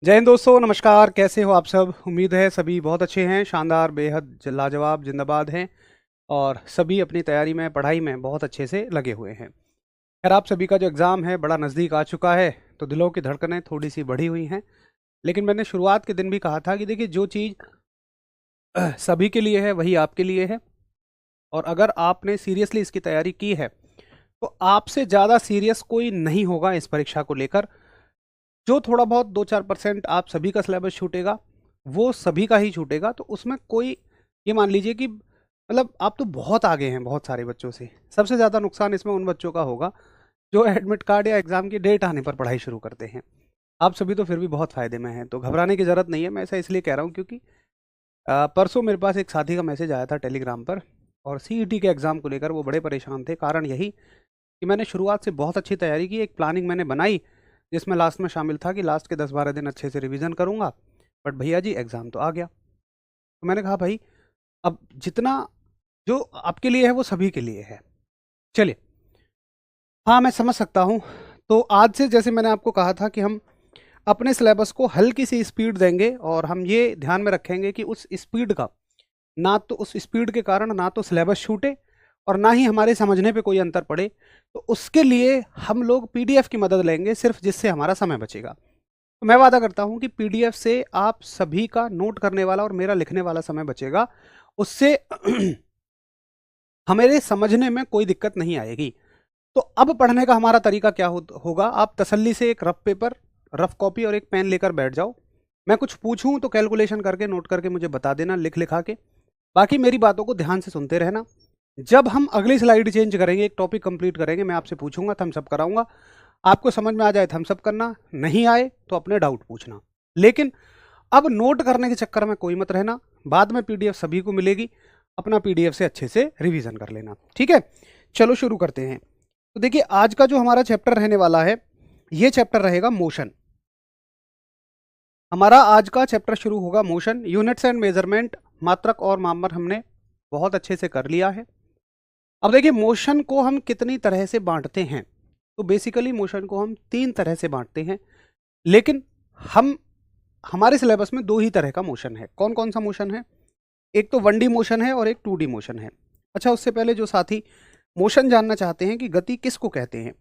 जय हिंद दोस्तों, नमस्कार। कैसे हो आप सब? उम्मीद है सभी बहुत अच्छे हैं, शानदार, बेहद लाजवाब, जिंदाबाद हैं और सभी अपनी तैयारी में, पढ़ाई में बहुत अच्छे से लगे हुए हैं। खैर, आप सभी का जो एग्ज़ाम है बड़ा नज़दीक आ चुका है, तो दिलों की धड़कनें थोड़ी सी बढ़ी हुई हैं। लेकिन मैंने शुरुआत के दिन भी कहा था कि देखिए, जो चीज़ सभी के लिए है वही आपके लिए है। और अगर आपने सीरियसली इसकी तैयारी की है तो आपसे ज़्यादा सीरियस कोई नहीं होगा इस परीक्षा को लेकर। जो थोड़ा बहुत 2-4% आप सभी का सिलेबस छूटेगा, वो सभी का ही छूटेगा। तो उसमें कोई, ये मान लीजिए कि मतलब आप तो बहुत आगे हैं बहुत सारे बच्चों से। सबसे ज़्यादा नुकसान इसमें उन बच्चों का होगा जो एडमिट कार्ड या एग्ज़ाम की डेट आने पर पढ़ाई शुरू करते हैं। आप सभी तो फिर भी बहुत फ़ायदे में हैं, तो घबराने की ज़रूरत नहीं है। मैं ऐसा इसलिए कह रहा हूँ क्योंकि परसों मेरे पास एक साथी का मैसेज आया था टेलीग्राम पर, और सीईटी के एग्ज़ाम को लेकर वो बड़े परेशान थे। कारण यही कि मैंने शुरुआत से बहुत अच्छी तैयारी की, एक प्लानिंग मैंने बनाई जिसमें लास्ट में शामिल था कि लास्ट के 10-12 दिन अच्छे से रिवीजन करूंगा। बट भैया जी, एग्ज़ाम तो आ गया। तो मैंने कहा भाई, अब जितना जो आपके लिए है वो सभी के लिए है। चलिए, हाँ मैं समझ सकता हूँ। तो आज से, जैसे मैंने आपको कहा था कि हम अपने सिलेबस को हल्की सी स्पीड देंगे और हम ये ध्यान में रखेंगे कि उस स्पीड का, ना तो उस स्पीड के कारण ना तो सिलेबस छूटे और ना ही हमारे समझने पे कोई अंतर पड़े। तो उसके लिए हम लोग पीडीएफ की मदद लेंगे सिर्फ, जिससे हमारा समय बचेगा। तो मैं वादा करता हूं कि पीडीएफ से आप सभी का नोट करने वाला और मेरा लिखने वाला समय बचेगा। उससे हमारे समझने में कोई दिक्कत नहीं आएगी। तो अब पढ़ने का हमारा तरीका क्या होगा? आप तसल्ली से एक रफ पेपर, रफ कॉपी और एक पेन लेकर बैठ जाओ। मैं कुछ पूछूं तो कैलकुलेशन करके, नोट करके मुझे बता देना, लिख लिखा के। बाकी मेरी बातों को ध्यान से सुनते रहना। जब हम अगली स्लाइड चेंज करेंगे, एक टॉपिक कंप्लीट करेंगे, मैं आपसे पूछूंगा, थम्स अप कराऊंगा। आपको समझ में आ जाए थम्स अप करना, नहीं आए तो अपने डाउट पूछना। लेकिन अब नोट करने के चक्कर में कोई मत रहना। बाद में पीडीएफ सभी को मिलेगी, अपना पीडीएफ से अच्छे से रिवीजन कर लेना। ठीक है, चलो शुरू करते हैं। तो देखिए, आज का जो हमारा चैप्टर रहने वाला है, ये चैप्टर रहेगा मोशन। हमारा आज का चैप्टर शुरू होगा मोशन। यूनिट्स एंड मेजरमेंट, मात्रक और मापन हमने बहुत अच्छे से कर लिया है। अब देखिए, मोशन को हम कितनी तरह से बांटते हैं। तो बेसिकली मोशन को हम 3 तरह से बांटते हैं। लेकिन हम, हमारे सिलेबस में 2 ही तरह का मोशन है। कौन कौन सा मोशन है? एक तो 1D मोशन है और एक 2D मोशन है। अच्छा, उससे पहले जो साथी मोशन जानना चाहते हैं कि गति किसको कहते हैं,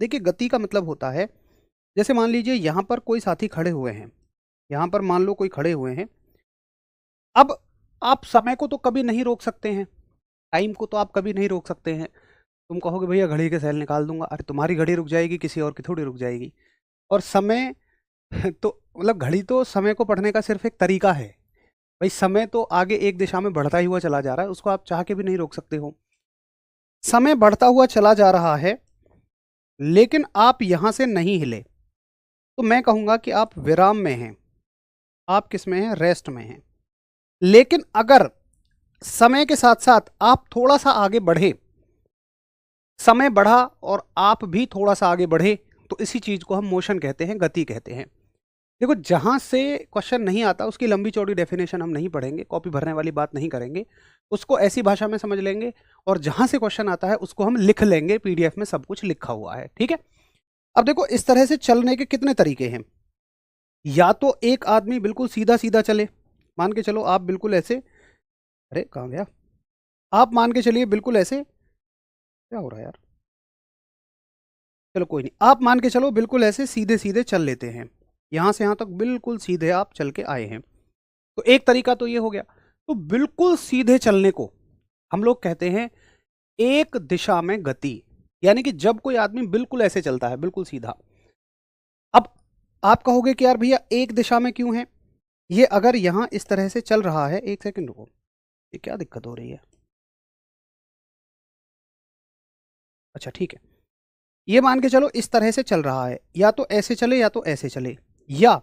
देखिए गति का मतलब होता है, जैसे मान लीजिए यहाँ पर कोई साथी खड़े हुए हैं, यहाँ पर मान लो कोई खड़े हुए हैं। अब आप समय को तो कभी नहीं रोक सकते हैं, टाइम को तो आप कभी नहीं रोक सकते हैं। तुम कहोगे भैया घड़ी के सेल निकाल दूंगा, अरे तुम्हारी घड़ी रुक जाएगी, किसी और की थोड़ी रुक जाएगी। और समय तो मतलब घड़ी तो समय को पढ़ने का सिर्फ एक तरीका है। भाई, समय तो आगे एक दिशा में बढ़ता ही हुआ चला जा रहा है, उसको आप चाह के भी नहीं रोक सकते हो। समय बढ़ता हुआ चला जा रहा है, लेकिन आप यहां से नहीं हिले, तो मैं कहूंगा कि आप विराम में हैं। आप किस में हैं? रेस्ट में हैं। लेकिन अगर समय के साथ साथ आप थोड़ा सा आगे बढ़े, समय बढ़ा और आप भी थोड़ा सा आगे बढ़े, तो इसी चीज को हम मोशन कहते हैं, गति कहते हैं। देखो, जहां से क्वेश्चन नहीं आता उसकी लंबी चौड़ी डेफिनेशन हम नहीं पढ़ेंगे, कॉपी भरने वाली बात नहीं करेंगे, उसको ऐसी भाषा में समझ लेंगे। और जहां से क्वेश्चन आता है उसको हम लिख लेंगे, पीडीएफ में सब कुछ लिखा हुआ है। ठीक है, अब देखो, इस तरह से चलने के कितने तरीके हैं। या तो एक आदमी बिल्कुल सीधा सीधा चले, मान के चलो आप बिल्कुल ऐसे, अरे कहाँ गया, आप मान के चलिए बिल्कुल ऐसे, क्या हो रहा है यार, चलो कोई नहीं, आप मान के चलो बिल्कुल ऐसे सीधे सीधे चल लेते हैं, यहां से यहां तक बिल्कुल सीधे आप चल के आए हैं। तो एक तरीका तो ये हो गया। तो बिल्कुल सीधे चलने को हम लोग कहते हैं एक दिशा में गति, यानी कि जब कोई आदमी बिल्कुल ऐसे चलता है, बिल्कुल सीधा। अब आप कहोगे कि यार भैया एक दिशा में क्यों है? ये अगर यहां इस तरह से चल रहा है, एक सेकंड रुको, ये क्या दिक्कत हो रही है? अच्छा ठीक है, ये मान के चलो इस तरह से चल रहा है, या तो ऐसे चले या तो ऐसे चले, या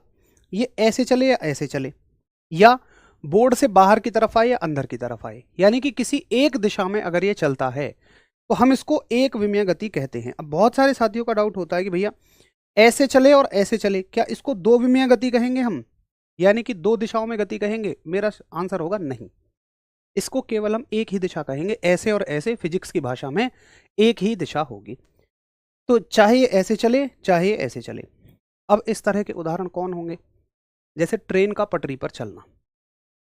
ये ऐसे चले या ऐसे चले, या बोर्ड से बाहर की तरफ आए या अंदर की तरफ आए, यानी कि किसी एक दिशा में अगर ये चलता है तो हम इसको एक विमीय गति कहते हैं। अब बहुत सारे साथियों का डाउट होता है कि भैया ऐसे चले और ऐसे चले, क्या इसको दो विमीय गति कहेंगे हम, यानी कि दो दिशाओं में गति कहेंगे? मेरा आंसर होगा नहीं, इसको केवल हम एक ही दिशा कहेंगे। ऐसे और ऐसे फिजिक्स की भाषा में एक ही दिशा होगी। तो चाहे ये ऐसे चले चाहे ये ऐसे चले। अब इस तरह के उदाहरण कौन होंगे? जैसे ट्रेन का पटरी पर चलना।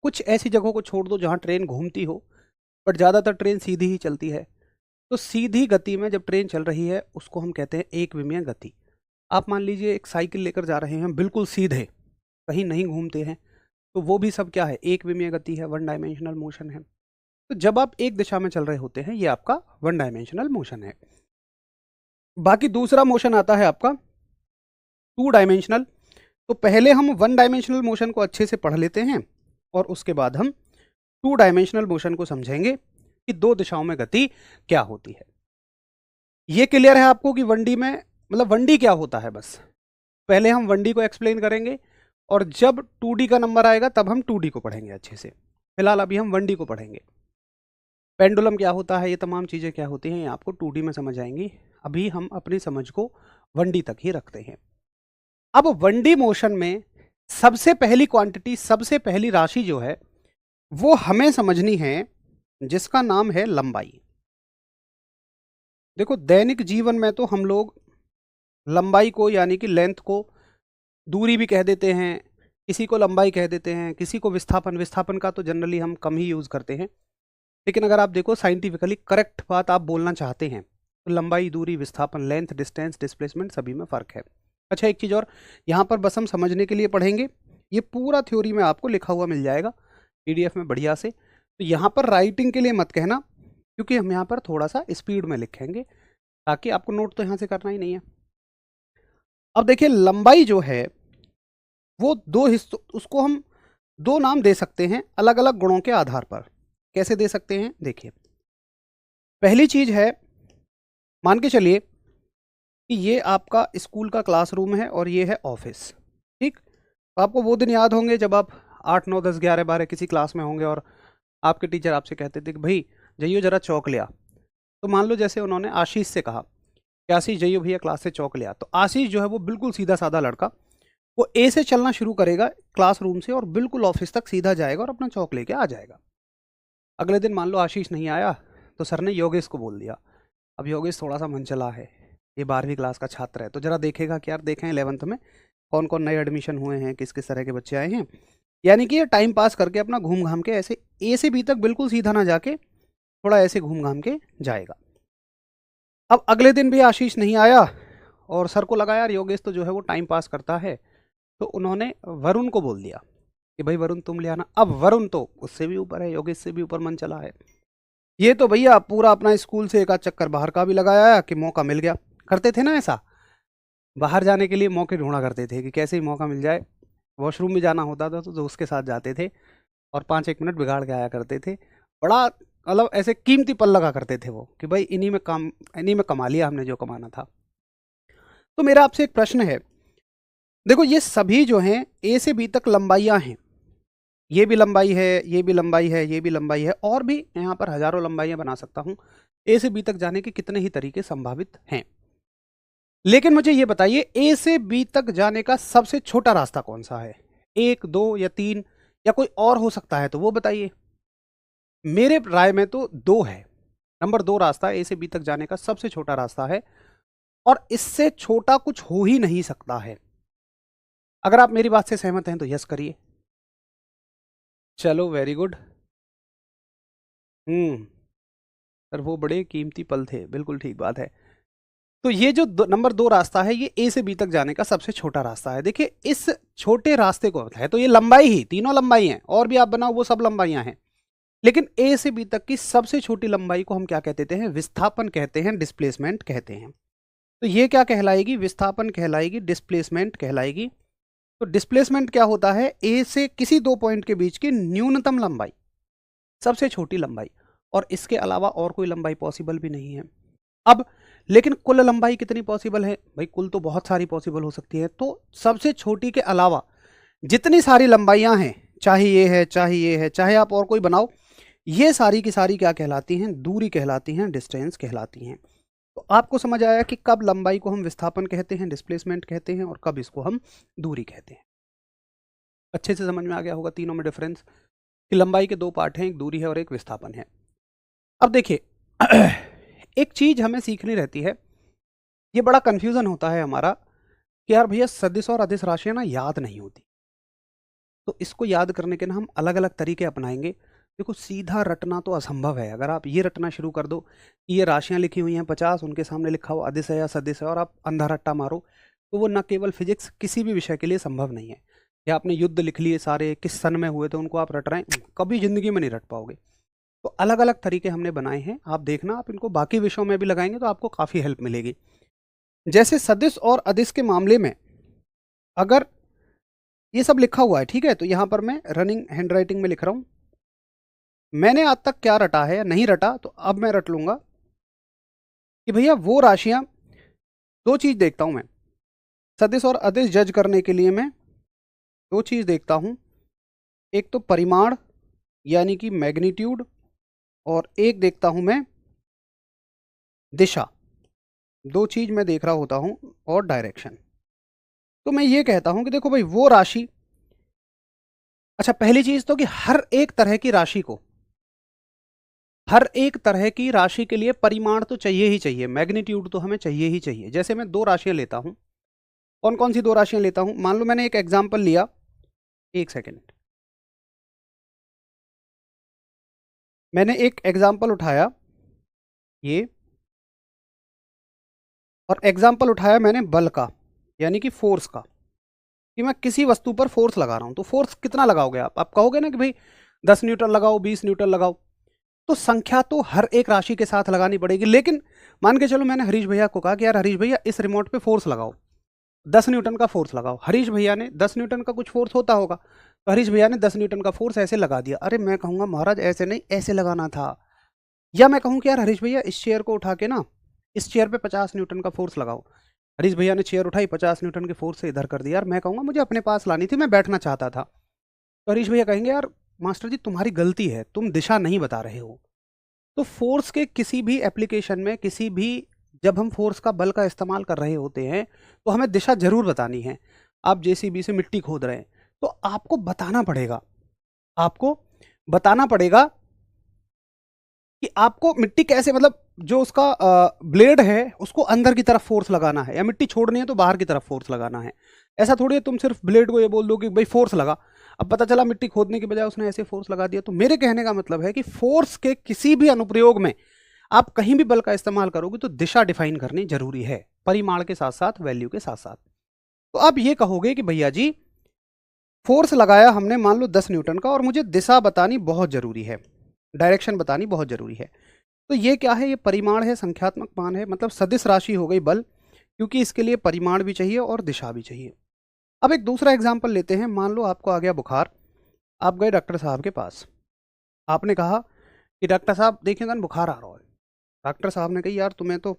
कुछ ऐसी जगहों को छोड़ दो जहाँ ट्रेन घूमती हो, बट ज़्यादातर ट्रेन सीधी ही चलती है। तो सीधी गति में जब ट्रेन चल रही है उसको हम कहते हैं एक विमीय गति। आप मान लीजिए एक साइकिल लेकर जा रहे हैं बिल्कुल सीधे, कहीं नहीं घूमते हैं, तो वो भी सब क्या है, एक विमीय गति है, वन डायमेंशनल मोशन है। तो जब आप एक दिशा में चल रहे होते हैं ये आपका वन डायमेंशनल मोशन है। बाकी दूसरा मोशन आता है आपका टू डायमेंशनल। तो पहले हम वन डायमेंशनल मोशन को अच्छे से पढ़ लेते हैं और उसके बाद हम टू डायमेंशनल मोशन को समझेंगे कि दो दिशाओं में गति क्या होती है। ये क्लियर है आपको कि 1D में मतलब 1D क्या होता है? बस पहले हम 1D को एक्सप्लेन करेंगे और जब 2D का नंबर आएगा तब हम 2D को पढ़ेंगे अच्छे से। फिलहाल अभी हम 1D को पढ़ेंगे। पेंडुलम क्या होता है, ये तमाम चीज़ें क्या होती हैं, ये आपको 2D में समझ आएंगी। अभी हम अपनी समझ को 1D तक ही रखते हैं। अब 1D मोशन में सबसे पहली क्वांटिटी, सबसे पहली राशि जो है वो हमें समझनी है, जिसका नाम है लंबाई। देखो दैनिक जीवन में तो हम लोग लंबाई को यानी कि लेंथ को दूरी भी कह देते हैं, किसी को लंबाई कह देते हैं, किसी को विस्थापन। विस्थापन का तो जनरली हम कम ही यूज़ करते हैं, लेकिन अगर आप देखो साइंटिफिकली करेक्ट बात आप बोलना चाहते हैं तो लंबाई, दूरी, विस्थापन, लेंथ, डिस्टेंस, डिस्प्लेसमेंट सभी में फ़र्क है। अच्छा एक चीज़ और यहाँ पर बस हम समझने के लिए पढ़ेंगे, ये पूरा थ्योरी में आपको लिखा हुआ मिल जाएगा PDF में बढ़िया से। तो यहाँ पर राइटिंग के लिए मत कहना, क्योंकि हम यहाँ पर थोड़ा सा स्पीड में लिखेंगे ताकि आपको नोट तो यहाँ से करना ही नहीं है। अब देखिए लंबाई जो है वो दो हिस्सों, उसको हम दो नाम दे सकते हैं अलग अलग गुणों के आधार पर। कैसे दे सकते हैं? देखिए पहली चीज है, मान के चलिए कि ये आपका स्कूल का क्लासरूम है और ये है ऑफिस, ठीक। तो आपको वो दिन याद होंगे जब आप 8, 9, 10, 11, 12 किसी क्लास में होंगे और आपके टीचर आपसे कहते थे कि भाई जइयो जरा चौक ले आ। तो मान लो जैसे उन्होंने आशीष से कहा कि आशीष जइयो भैया क्लास से चौक ले आ, तो आशीष जो है वो बिल्कुल सीधा साधा लड़का, वो ए से चलना शुरू करेगा क्लासरूम से और बिल्कुल ऑफिस तक सीधा जाएगा और अपना चौक लेके आ जाएगा। अगले दिन मान लो आशीष नहीं आया तो सर ने योगेश को बोल दिया। अब योगेश थोड़ा सा मनचला है, ये 12वीं क्लास का छात्र है, तो जरा देखेगा कि यार देखें 11th में कौन कौन नए एडमिशन हुए हैं, किस किस तरह के बच्चे आए हैं। यानी कि ये टाइम पास करके अपना घूम घाम के ऐसे ए से बी तक बिल्कुल सीधा ना जाके थोड़ा ऐसे घूम घाम के जाएगा। अब अगले दिन भी आशीष नहीं आया और सर को लगा यार योगेश तो जो है वो टाइम पास करता है, तो उन्होंने वरुण को बोल दिया कि भाई वरुण तुम ले आना। अब वरुण तो उससे भी ऊपर है, योगेश से भी ऊपर मन चला है। ये तो भैया पूरा अपना स्कूल से एक आध चक्कर बाहर का भी लगाया कि मौका मिल गया। करते थे ना ऐसा, बाहर जाने के लिए मौके ढूंढा करते थे कि कैसे ही मौका मिल जाए। वॉशरूम भी जाना होता था तो उसके साथ जाते थे और 5-1 मिनट बिगाड़ के आया करते थे। बड़ा मतलब ऐसे कीमती पल लगा करते थे वो कि भाई इन्हीं में कमा लिया हमने जो कमाना था। तो मेरा आपसे एक प्रश्न है, देखो ये सभी जो हैं ए से बी तक लंबाइयाँ हैं, ये भी लंबाई है, ये भी लंबाई है, ये भी लंबाई है, और भी यहाँ पर हजारों लंबाइयाँ बना सकता हूँ। ए से बी तक जाने के कितने ही तरीके संभावित हैं, लेकिन मुझे ये बताइए ए से बी तक जाने का सबसे छोटा रास्ता कौन सा है? 1, 2 या 3 या कोई और हो सकता है तो वो बताइए। मेरे राय में तो 2 है। नंबर 2 रास्ता ए से बी तक जाने का सबसे छोटा रास्ता है और इससे छोटा कुछ हो ही नहीं सकता है। अगर आप मेरी बात से सहमत हैं तो यस करिए। चलो वेरी गुड। सर वो बड़े कीमती पल थे, बिल्कुल ठीक बात है। तो ये जो नंबर 2 रास्ता है ये ए से बी तक जाने का सबसे छोटा रास्ता है। देखिए इस छोटे रास्ते को है तो ये लंबाई ही, तीनों लंबाई हैं, और भी आप बनाओ वो सब लंबाइयां हैं, लेकिन ए से बी तक की सबसे छोटी लंबाई को हम क्या कहते हैं? विस्थापन कहते हैं, डिस्प्लेसमेंट कहते हैं। तो ये क्या कहलाएगी? विस्थापन कहलाएगी, डिस्प्लेसमेंट कहलाएगी। तो डिस्प्लेसमेंट क्या होता है? ए से किसी दो पॉइंट के बीच की न्यूनतम लंबाई, सबसे छोटी लंबाई, और इसके अलावा और कोई लंबाई पॉसिबल भी नहीं है। अब लेकिन कुल लंबाई कितनी पॉसिबल है भाई? कुल तो बहुत सारी पॉसिबल हो सकती है। तो सबसे छोटी के अलावा जितनी सारी लंबाइयां हैं, चाहे ये है, चाहे ये है, चाहे आप और कोई बनाओ, ये सारी की सारी क्या कहलाती हैं? दूरी कहलाती हैं, डिस्टेंस कहलाती हैं। तो आपको समझ आया कि कब लंबाई को हम विस्थापन कहते हैं, डिस्प्लेसमेंट कहते हैं, और कब इसको हम दूरी कहते हैं। अच्छे से समझ में आ गया होगा तीनों में डिफरेंस, कि लंबाई के 2 पार्ट हैं, एक दूरी है और एक विस्थापन है। अब देखिए एक चीज हमें सीखनी रहती है, ये बड़ा कंफ्यूजन होता है हमारा कि यार भैया सदिश और अदिश राशियां ना याद नहीं होती। तो इसको याद करने के ना हम अलग अलग तरीके अपनाएंगे। देखो सीधा रटना तो असंभव है। अगर आप ये रटना शुरू कर दो कि ये राशियां लिखी हुई हैं 50, उनके सामने लिखा हुआ अदिश है या सदिश है और आप अंधा रट्टा मारो, तो वो न केवल फिजिक्स किसी भी विषय के लिए संभव नहीं है। या आपने युद्ध लिख लिए सारे, किस सन में हुए थे उनको आप रट रहे हैं, कभी जिंदगी में नहीं रट पाओगे। तो अलग अलग तरीके हमने बनाए हैं, आप देखना आप इनको बाकी विषयों में भी लगाएंगे तो आपको काफ़ी हेल्प मिलेगी। जैसे सदिश और अदिश के मामले में अगर ये सब लिखा हुआ है, ठीक है, तो यहां पर मैं रनिंग हैंडराइटिंग में लिख रहा हूं, मैंने आज तक क्या रटा है या नहीं रटा, तो अब मैं रट लूंगा कि भैया वो राशियां, दो चीज देखता हूं मैं सदिश और अदिश जज करने के लिए। मैं दो चीज देखता हूं, एक तो परिमाण यानी कि मैग्नीट्यूड, और एक देखता हूं मैं दिशा। दो चीज मैं देख रहा होता हूं, और डायरेक्शन। तो मैं ये कहता हूं कि देखो भाई वो राशि, अच्छा पहली चीज तो कि हर एक तरह की राशि को, हर एक तरह की राशि के लिए परिमाण तो चाहिए ही चाहिए, मैग्नीट्यूड तो हमें चाहिए ही चाहिए। जैसे मैं दो राशियां लेता हूं, कौन कौन सी दो राशियां लेता हूं, मान लो मैंने एक एग्जांपल लिया, एक सेकेंड, मैंने एक एग्जांपल उठाया ये, और एग्जांपल उठाया मैंने बल का यानी कि फोर्स का, कि मैं किसी वस्तु पर फोर्स लगा रहा हूं। तो फोर्स कितना लगाओगे आप कहोगे ना कि भाई 10 न्यूटन लगाओ, 20 न्यूटन लगाओ, तो संख्या तो हर एक राशि के साथ लगानी पड़ेगी। लेकिन मान के चलो मैंने हरीश भैया को कहा कि यार हरीश भैया इस रिमोट पे फोर्स लगाओ, 10 न्यूटन का फोर्स लगाओ। हरीश भैया ने 10 न्यूटन का कुछ फोर्स होता होगा, तो हरीश भैया ने 10 न्यूटन का फोर्स ऐसे लगा दिया। अरे मैं कहूंगा महाराज ऐसे नहीं, ऐसे लगाना था। या मैं कहूँ कि यार हरीश भैया इस चेयर को उठा के ना इस चेयर पे 50 न्यूटन का फोर्स लगाओ। हरीश भैया ने चेयर उठाई, 50 न्यूटन के फोर्स से इधर कर दिया। यार मैं कहूँगा मुझे अपने पास लानी थी, मैं बैठना चाहता था। तो हरीश भैया कहेंगे यार मास्टर जी तुम्हारी गलती है, तुम दिशा नहीं बता रहे हो। तो फोर्स के किसी भी एप्लीकेशन में, किसी भी, जब हम फोर्स का बल का इस्तेमाल कर रहे होते हैं तो हमें दिशा जरूर बतानी है। आप जेसीबी से मिट्टी खोद रहे हैं तो आपको बताना पड़ेगा, आपको बताना पड़ेगा कि आपको मिट्टी कैसे, मतलब जो उसका ब्लेड है उसको अंदर की तरफ फोर्स लगाना है, या मिट्टी छोड़नी है तो बाहर की तरफ फोर्स लगाना है। ऐसा थोड़ी है तुम सिर्फ ब्लेड को ये बोल दो कि भाई फोर्स लगा, अब पता चला मिट्टी खोदने की बजाय उसने ऐसे फोर्स लगा दिया। तो मेरे कहने का मतलब है कि फोर्स के किसी भी अनुप्रयोग में आप कहीं भी बल का इस्तेमाल करोगे तो दिशा डिफाइन करनी जरूरी है, परिमाण के साथ साथ, वैल्यू के साथ साथ। तो आप ये कहोगे कि भैया जी फोर्स लगाया हमने मान लो 10 न्यूटन का, और मुझे दिशा बतानी बहुत जरूरी है, डायरेक्शन बतानी बहुत जरूरी है। तो ये क्या है, ये परिमाण है, संख्यात्मक मान है, मतलब सदिश राशि हो गई बल, क्योंकि इसके लिए परिमाण भी चाहिए और दिशा भी चाहिए। अब एक दूसरा एग्जाम्पल लेते हैं, मान लो आपको आ गया बुखार, आप गए डॉक्टर साहब के पास, आपने कहा कि डॉक्टर साहब देखिए ना बुखार आ रहा है। डॉक्टर साहब ने कही यार तुम्हें तो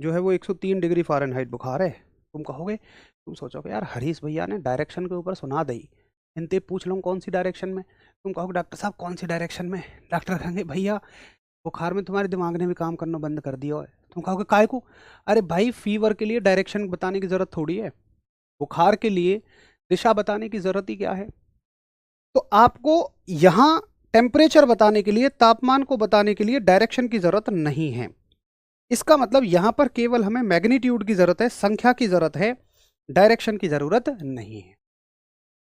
जो है वो 103 डिग्री फ़ारेनहाइट बुखार है। तुम कहोगे, तुम सोचोगे यार हरीश भैया ने डायरेक्शन के ऊपर सुना दी, इनते पूछ लूँ कौन सी डायरेक्शन में। तुम कहोगे डॉक्टर साहब कौन सी डायरेक्शन में। डॉक्टर कहेंगे भैया बुखार में तुम्हारे दिमाग ने भी काम करना बंद कर दिया है। तुम कहोगे काय को। अरे भाई फीवर के लिए डायरेक्शन बताने की ज़रूरत थोड़ी है, बुखार के लिए दिशा बताने की ज़रूरत ही क्या है। तो आपको यहाँ टेम्परेचर बताने के लिए, तापमान को बताने के लिए डायरेक्शन की ज़रूरत नहीं है। इसका मतलब यहाँ पर केवल हमें मैग्नीट्यूड की ज़रूरत है, संख्या की ज़रूरत है, डायरेक्शन की ज़रूरत नहीं है।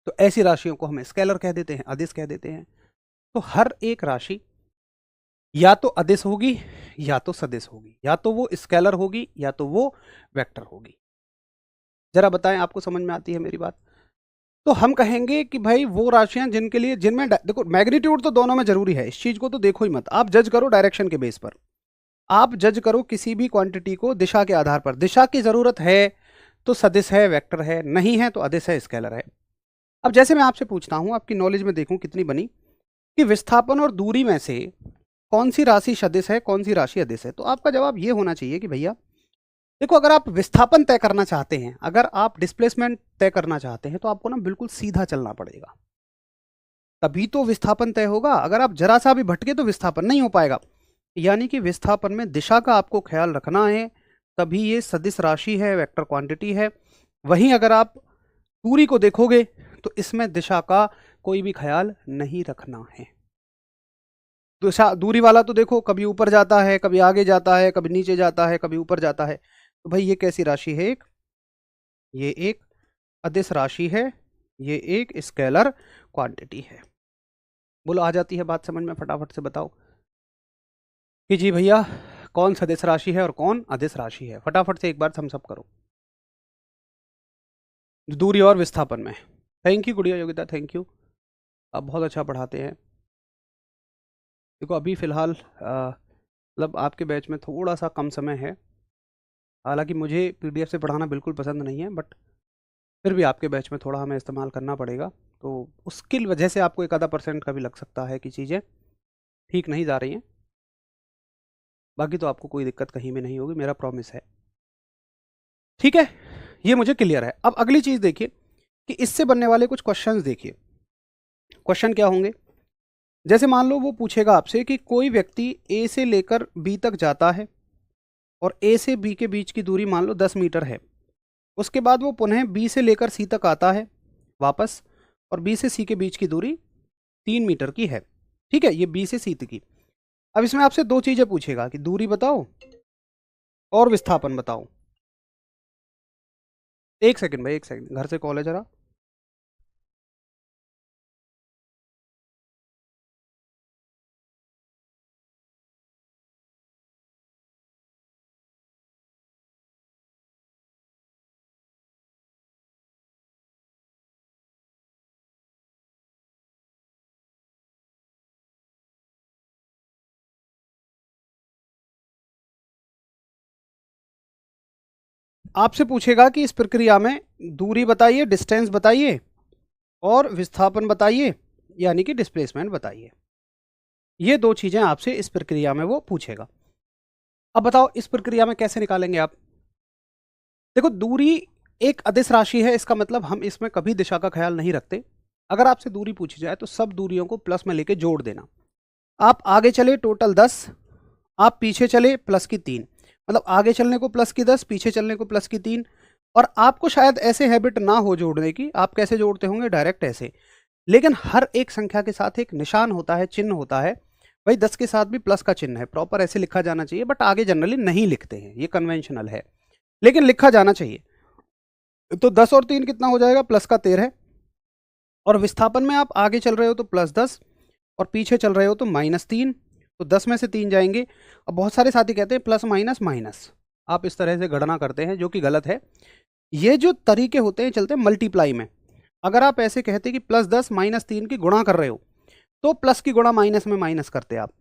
तो ऐसी राशियों को हम स्केलर कह देते हैं, अदिश कह देते हैं। तो हर एक राशि या तो अदिश होगी या तो सदिश होगी, या तो वो स्केलर होगी या तो वो वेक्टर होगी। जरा बताएं आपको समझ में आती है मेरी बात। तो हम कहेंगे कि भाई वो राशियां जिनके लिए, जिनमें देखो मैग्नीट्यूड तो दोनों में जरूरी है, इस चीज को तो देखो ही मत, आप जज करो डायरेक्शन के बेस पर, आप जज करो किसी भी क्वांटिटी को दिशा के आधार पर। दिशा की जरूरत है तो सदिश है, वेक्टर है, नहीं है तो अदिश है, स्केलर है। अब जैसे मैं आपसे पूछता हूं, आपकी नॉलेज में देखूं कितनी बनी, कि विस्थापन और दूरी में से कौन सी राशि सदिश है, कौन सी राशि अदिश है। तो आपका जवाब ये होना चाहिए कि भैया देखो, अगर आप विस्थापन तय करना चाहते हैं, अगर आप डिस्प्लेसमेंट तय करना चाहते हैं, तो आपको ना बिल्कुल सीधा चलना पड़ेगा, तभी तो विस्थापन तय होगा। अगर आप जरा सा भी भटके तो विस्थापन नहीं हो पाएगा। यानी कि विस्थापन में दिशा का आपको ख्याल रखना है, तभी ये सदिश राशि है, वेक्टर क्वांटिटी है। वहीं अगर आप दूरी को देखोगे तो इसमें दिशा का कोई भी ख्याल नहीं रखना है। दिशा दूरी वाला तो देखो कभी ऊपर जाता है, कभी आगे जाता है, कभी नीचे जाता है, कभी ऊपर जाता है। तो भाई ये कैसी राशि है, ये एक अदिश राशि है, ये एक स्केलर क्वांटिटी है। बोलो, आ जाती है बात समझ में? फटाफट से बताओ कि जी भैया कौन सदिश राशि है और कौन अदिश राशि है। फटाफट से एक बार थम्स अप करो। दूरी और विस्थापन में। थैंक यू गुड़िया योगिता, थैंक यू, आप बहुत अच्छा पढ़ाते हैं। देखो अभी फ़िलहाल मतलब आपके बैच में थोड़ा सा कम समय है, हालांकि मुझे पीडीएफ से पढ़ाना बिल्कुल पसंद नहीं है, बट फिर भी आपके बैच में थोड़ा हमें इस्तेमाल करना पड़ेगा, तो उसकी वजह से आपको एक आधा % का भी लग सकता है कि चीज़ें ठीक नहीं जा रही हैं। बाकी तो आपको कोई दिक्कत कहीं में नहीं होगी, मेरा प्रॉमिस है। ठीक है, ये मुझे क्लियर है। अब अगली चीज़ देखिए कि इससे बनने वाले कुछ क्वेश्चंस देखिए। क्वेश्चन क्या होंगे? जैसे मान लो वो पूछेगा आपसे कि कोई व्यक्ति ए से लेकर बी तक जाता है और ए से बी के बीच की दूरी मान लो 10 मीटर है। उसके बाद वो पुनः बी से लेकर सी तक आता है वापस, और बी से सी के बीच की दूरी 3 मीटर की है। ठीक है, ये बी से सी तक की। अब इसमें आपसे दो चीज़ें पूछेगा कि दूरी बताओ और विस्थापन बताओ। एक सेकंड भाई, एक सेकंड, घर से कॉल है जरा। आपसे पूछेगा कि इस प्रक्रिया में दूरी बताइए, डिस्टेंस बताइए और विस्थापन बताइए, यानी कि डिस्प्लेसमेंट बताइए। ये दो चीजें आपसे इस प्रक्रिया में वो पूछेगा। अब बताओ इस प्रक्रिया में कैसे निकालेंगे आप? देखो दूरी एक अदिश राशि है, इसका मतलब हम इसमें कभी दिशा का ख्याल नहीं रखते। अगर आपसे दूरी पूछी जाए तो सब दूरियों को प्लस में लेके जोड़ देना। आप आगे चले टोटल 10, आप पीछे चले प्लस की 3, मतलब आगे चलने को प्लस की 10, पीछे चलने को प्लस की 3। और आपको शायद ऐसे हैबिट ना हो जोड़ने की, आप कैसे जोड़ते होंगे? डायरेक्ट ऐसे। लेकिन हर एक संख्या के साथ एक निशान होता है, चिन्ह होता है। भाई 10 के साथ भी प्लस का चिन्ह है, प्रॉपर ऐसे लिखा जाना चाहिए, बट आगे जनरली नहीं लिखते हैं, ये कन्वेंशनल है, लेकिन लिखा जाना चाहिए। तो 10 और 3 कितना हो जाएगा? प्लस का 13। और विस्थापन में आप आगे चल रहे हो तो +10 और पीछे चल रहे हो तो -3, तो 10 में से 3 जाएंगे। अब बहुत सारे साथी कहते हैं प्लस माइनस माइनस, आप इस तरह से गणना करते हैं जो कि गलत है। ये जो तरीके होते हैं चलते हैं मल्टीप्लाई में। अगर आप ऐसे कहते कि +10 -3 की गुणा कर रहे हो तो प्लस की गुणा माइनस में माइनस करते आप,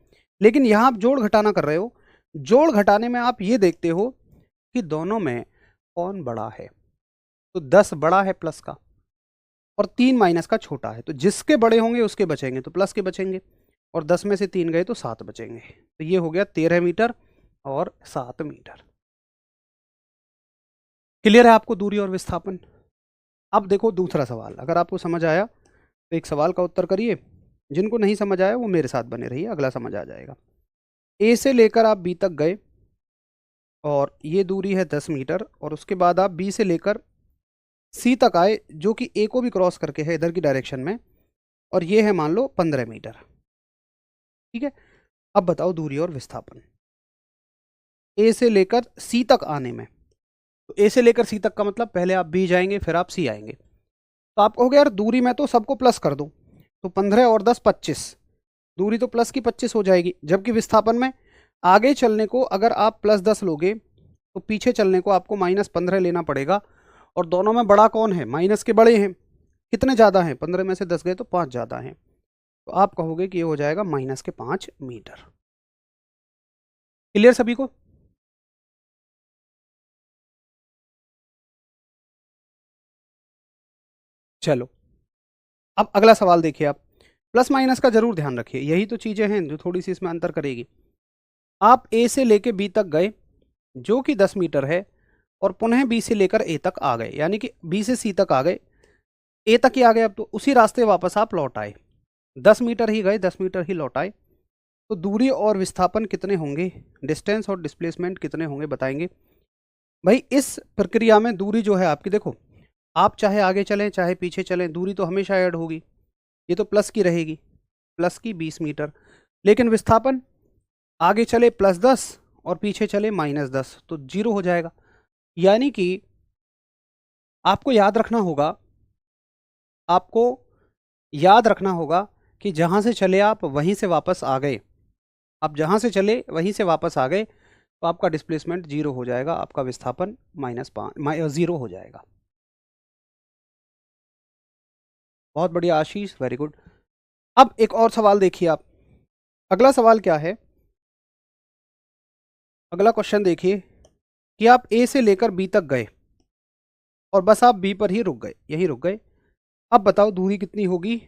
लेकिन यहाँ आप जोड़ घटाना कर रहे हो। जोड़ घटाने में आप ये देखते हो कि दोनों में कौन बड़ा है, तो 10 बड़ा है प्लस का और 3 माइनस का छोटा है, तो जिसके बड़े होंगे उसके बचेंगे, तो प्लस के बचेंगे, और 10 में से 3 गए तो 7 बचेंगे। तो ये हो गया 13 मीटर और 7 मीटर। क्लियर है आपको दूरी और विस्थापन? अब देखो दूसरा सवाल, अगर आपको समझ आया तो एक सवाल का उत्तर करिए, जिनको नहीं समझ आया वो मेरे साथ बने रहिए, अगला समझ आ जाएगा। ए से लेकर आप बी तक गए और ये दूरी है 10 मीटर, और उसके बाद आप बी से लेकर सी तक आए जो कि ए को भी क्रॉस करके है इधर की डायरेक्शन में, और ये है मान लो 15 मीटर। ठीक है, अब बताओ दूरी और विस्थापन ए से लेकर सी तक आने में। तो ए से लेकर सी तक का मतलब पहले आप बी जाएंगे फिर आप सी आएंगे, तो आप कहोगे यार दूरी में तो सबको प्लस कर दूं, तो 15 और 10 25, दूरी तो प्लस की 25 हो जाएगी। जबकि विस्थापन में आगे चलने को अगर आप +10 लोगे तो पीछे चलने को आपको -15 लेना पड़ेगा, और दोनों में बड़ा कौन है? माइनस के बड़े हैं। कितने ज़्यादा हैं? 15 में से 10 गए तो 5 ज़्यादा हैं, तो आप कहोगे कि ये हो जाएगा -5 मीटर। क्लियर सभी को? चलो अब अगला सवाल देखिए। आप प्लस माइनस का जरूर ध्यान रखिए, यही तो चीज़ें हैं जो थोड़ी सी इसमें अंतर करेगी। आप ए से लेके बी तक गए जो कि 10 मीटर है, और पुनः बी से लेकर ए तक आ गए, यानी कि बी से सी तक आ गए, ए तक ही आ गए। अब तो उसी रास्ते वापस आप लौट आए, 10 मीटर ही गए, 10 मीटर ही लौट आए। तो दूरी और विस्थापन कितने होंगे, डिस्टेंस और डिस्प्लेसमेंट कितने होंगे बताएंगे? भाई इस प्रक्रिया में दूरी जो है आपकी, देखो आप चाहे आगे चलें चाहे पीछे चलें, दूरी तो हमेशा ऐड होगी, ये तो प्लस की रहेगी, प्लस की 20 मीटर। लेकिन विस्थापन आगे चले +10 और पीछे चले -10, तो 0 हो जाएगा। यानी कि आपको याद रखना होगा, आपको याद रखना होगा कि जहाँ से चले आप वहीं से वापस आ गए, आप जहाँ से चले वहीं से वापस आ गए, तो आपका डिस्प्लेसमेंट 0 हो जाएगा, आपका विस्थापन -0 हो जाएगा। बहुत बढ़िया आशीष, वेरी गुड। अब एक और सवाल देखिए आप। अगला सवाल क्या है, अगला क्वेश्चन देखिए कि आप ए से लेकर बी तक गए और बस आप बी पर ही रुक गए, यहीं रुक गए। अब बताओ दूरी कितनी होगी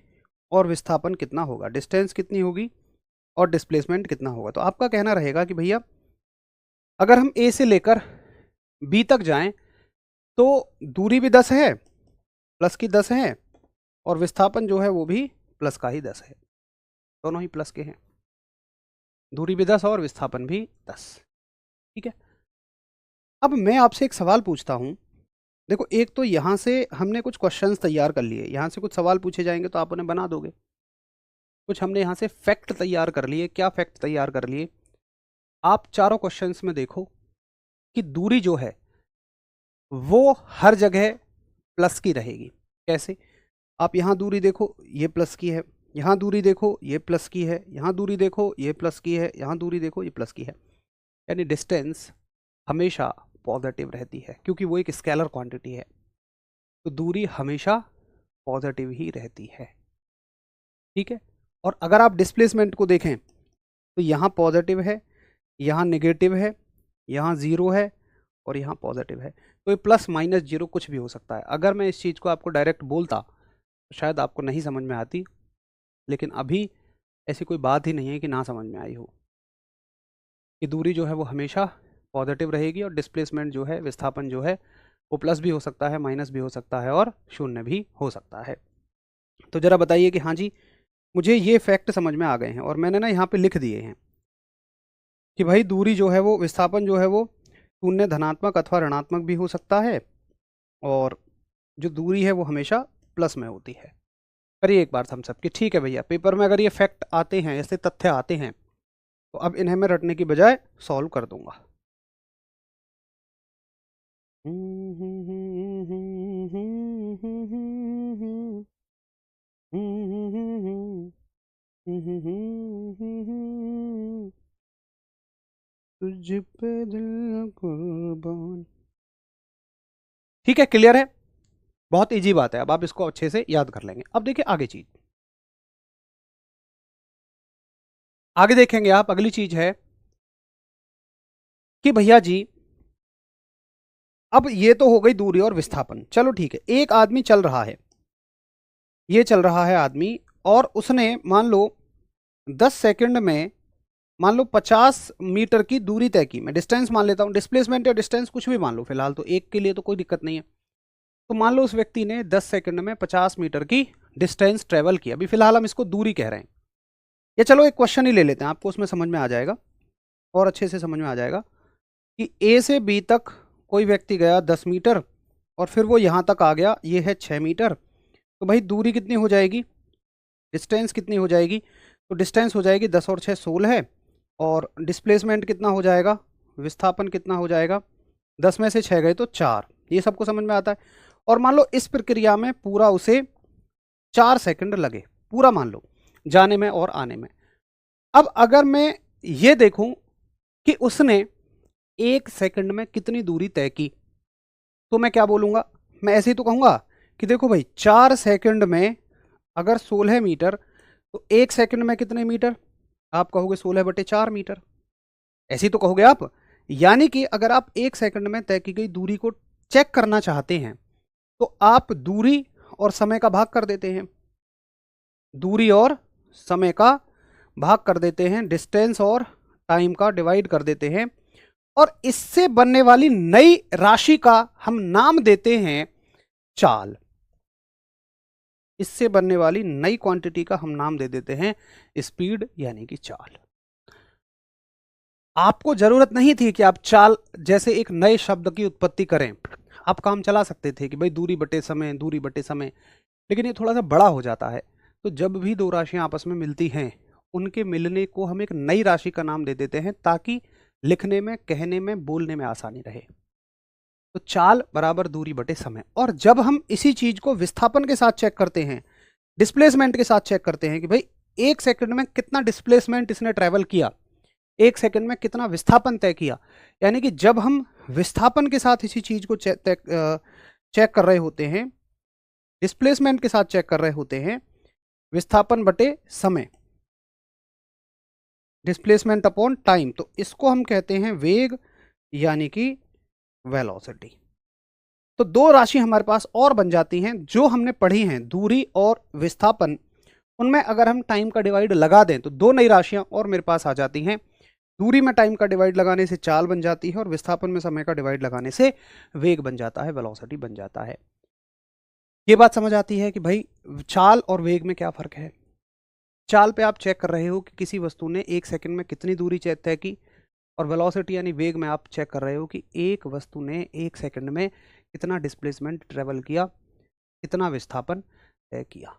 और विस्थापन कितना होगा, डिस्टेंस कितनी होगी और डिस्प्लेसमेंट कितना होगा। तो आपका कहना रहेगा कि भैया अगर हम ए से लेकर बी तक जाएं तो दूरी भी 10 है, प्लस की 10 है, और विस्थापन जो है वो भी प्लस का ही 10 है, दोनों ही प्लस के हैं। दूरी भी 10 और विस्थापन भी 10। ठीक है, अब मैं आपसे एक सवाल पूछता हूं। देखो, एक तो यहां से हमने कुछ क्वेश्चंस तैयार कर लिए, यहां से कुछ सवाल पूछे जाएंगे तो आप उन्हें बना दोगे। कुछ हमने यहां से फैक्ट तैयार कर लिए। क्या फैक्ट तैयार कर लिए, आप चारों क्वेश्चंस में देखो कि दूरी जो है वो हर जगह प्लस की रहेगी। कैसे, आप यहां दूरी देखो ये प्लस की है, यहां दूरी देखो ये प्लस की है, यहां दूरी देखो ये प्लस की है, यहां दूरी देखो ये प्लस की है। यानी डिस्टेंस हमेशा पॉजिटिव रहती है, क्योंकि वो एक स्केलर क्वांटिटी है, तो दूरी हमेशा पॉजिटिव ही रहती है। ठीक है, और अगर आप डिस्प्लेसमेंट को देखें तो यहाँ पॉजिटिव है, यहाँ नेगेटिव है, यहाँ ज़ीरो है और यहाँ पॉजिटिव है। तो ये प्लस माइनस जीरो कुछ भी हो सकता है। अगर मैं इस चीज़ को आपको डायरेक्ट बोलता तो शायद आपको नहीं समझ में आती, लेकिन अभी ऐसी कोई बात ही नहीं है कि ना समझ में आई हो। कि दूरी जो है वो हमेशा पॉजिटिव रहेगी और डिस्प्लेसमेंट जो है, विस्थापन जो है वो प्लस भी हो सकता है, माइनस भी हो सकता है और शून्य भी हो सकता है। तो ज़रा बताइए कि हाँ जी, मुझे ये फैक्ट समझ में आ गए हैं और मैंने ना यहाँ पे लिख दिए हैं कि भाई दूरी जो है वो, विस्थापन जो है वो शून्य, धनात्मक अथवा ऋणात्मक भी हो सकता है, और जो दूरी है वो हमेशा प्लस में होती है। करिए एक बार हम सब कि ठीक है भैया, पेपर में अगर ये फैक्ट आते हैं, ऐसे तथ्य आते हैं, तो अब इन्हें मैं रटने की बजाय सॉल्व कर दूंगा। तुझ पे दिल कुर्बान। ठीक है, क्लियर है, बहुत इजी बात है। अब आप इसको अच्छे से याद कर लेंगे। अब देखिए आगे चीज, आगे देखेंगे आप। अगली चीज है कि भैया जी अब ये तो हो गई दूरी और विस्थापन, चलो ठीक है। एक आदमी चल रहा है, ये चल रहा है आदमी, और उसने मान लो 10 सेकंड में मान लो 50 मीटर की दूरी तय की। मैं डिस्टेंस मान लेता हूं, डिस्प्लेसमेंट या डिस्टेंस कुछ भी मान लो फिलहाल, तो एक के लिए तो कोई दिक्कत नहीं है। तो मान लो उस व्यक्ति ने 10 सेकंड में 50 मीटर की डिस्टेंस ट्रेवल किया। अभी फिलहाल हम इसको दूरी कह रहे हैं। या चलो एक क्वेश्चन ही ले लेते हैं, आपको उसमें समझ में आ जाएगा और अच्छे से समझ में आ जाएगा कि ए से बी तक कोई व्यक्ति गया 10 मीटर और फिर वो यहाँ तक आ गया, ये है 6 मीटर। तो भाई दूरी कितनी हो जाएगी, डिस्टेंस कितनी हो जाएगी, तो डिस्टेंस हो जाएगी 10 और 6 16 है, और डिस्प्लेसमेंट कितना हो जाएगा, विस्थापन कितना हो जाएगा, 10 में से 6 गए तो 4। ये सबको समझ में आता है। और मान लो इस प्रक्रिया में पूरा उसे 4 सेकंड लगे, पूरा मान लो जाने में और आने में। अब अगर मैं ये देखूं कि उसने 1 सेकंड में कितनी दूरी तय की, तो मैं क्या बोलूंगा, मैं ऐसे ही तो कहूंगा कि देखो भाई 4 सेकंड में अगर 16 मीटर, तो 1 सेकंड में कितने मीटर, आप कहोगे 16/4 मीटर, ऐसे ही तो कहोगे आप। यानी कि अगर आप 1 सेकंड में तय की गई दूरी को चेक करना चाहते हैं तो आप दूरी और समय का भाग कर देते हैं, दूरी और समय का भाग कर देते हैं, डिस्टेंस और टाइम का डिवाइड कर देते हैं, और इससे बनने वाली नई राशि का हम नाम देते हैं चाल। इससे बनने वाली नई क्वांटिटी का हम नाम दे देते हैं स्पीड, यानी कि चाल। आपको जरूरत नहीं थी कि आप चाल जैसे एक नए शब्द की उत्पत्ति करें, आप काम चला सकते थे कि भाई दूरी बटे समय, दूरी बटे समय, लेकिन ये थोड़ा सा बड़ा हो जाता है। तो जब भी दो राशियां आपस में मिलती हैं, उनके मिलने को हम एक नई राशि का नाम दे देते हैं, ताकि लिखने में, कहने में, बोलने में आसानी रहे। तो चाल बराबर दूरी बटे समय। और जब हम इसी चीज को विस्थापन के साथ चेक करते हैं डिस्प्लेसमेंट के साथ चेक करते हैं कि भाई 1 सेकंड में कितना डिस्प्लेसमेंट इसने ट्रेवल किया, 1 सेकंड में कितना विस्थापन तय किया। यानी कि जब हम विस्थापन के साथ इसी चीज को चेक कर रहे होते हैं, डिस्प्लेसमेंट के साथ चेक कर रहे होते हैं, विस्थापन बटे समय, डिस्प्लेसमेंट अपॉन टाइम, तो इसको हम कहते हैं वेग यानी कि वेलोसिटी। तो दो राशि हमारे पास और बन जाती हैं जो हमने पढ़ी हैं, दूरी और विस्थापन। उनमें अगर हम टाइम का डिवाइड लगा दें तो दो नई राशियां और मेरे पास आ जाती हैं। दूरी में टाइम का डिवाइड लगाने से चाल बन जाती है और विस्थापन में समय का डिवाइड लगाने से वेग बन जाता है, वेलोसिटी बन जाता है। ये बात समझ आती है कि भाई चाल और वेग में क्या फर्क है। चाल पे आप चेक कर रहे हो कि किसी वस्तु ने 1 सेकंड में कितनी दूरी तय की, और वेलोसिटी यानी वेग में आप चेक कर रहे हो कि एक वस्तु ने 1 सेकंड में कितना डिस्प्लेसमेंट ट्रेवल किया, कितना विस्थापन तय किया।